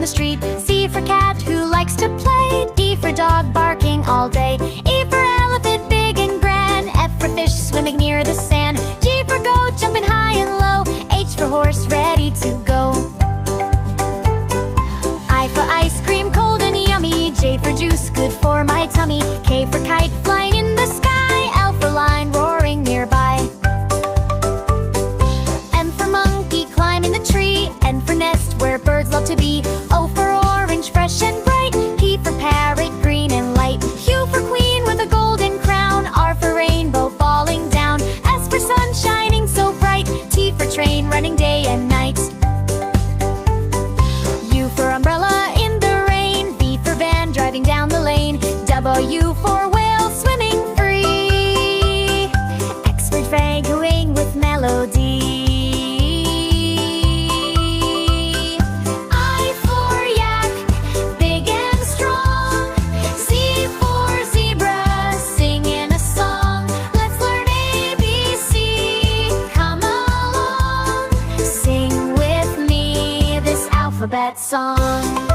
the street. C for cat who likes to play. D for dog barking all day. E for elephant big and grand. F for fish swimming near the sand. G for goat jumping high and low. H for horse ready to go. I for ice cream cold and yummy. J for juice good for my tummy. K for kite flying in the sky. L for lion roaring nearby. M for monkey climbing the tree. N for nest where birds love to be. O for orange fresh and bright. P for parrot green and light. Q for queen with a golden crown. R for rainbow falling down. S for sun shining so bright. T for train running day and night. U for umbrella in the rain. V for van driving down the lane. W for whale swimming free. X for echoing with melody. I for yak, big and strong. Z for zebra, singing a song. Let's learn ABC, come along. Sing with me this alphabet song.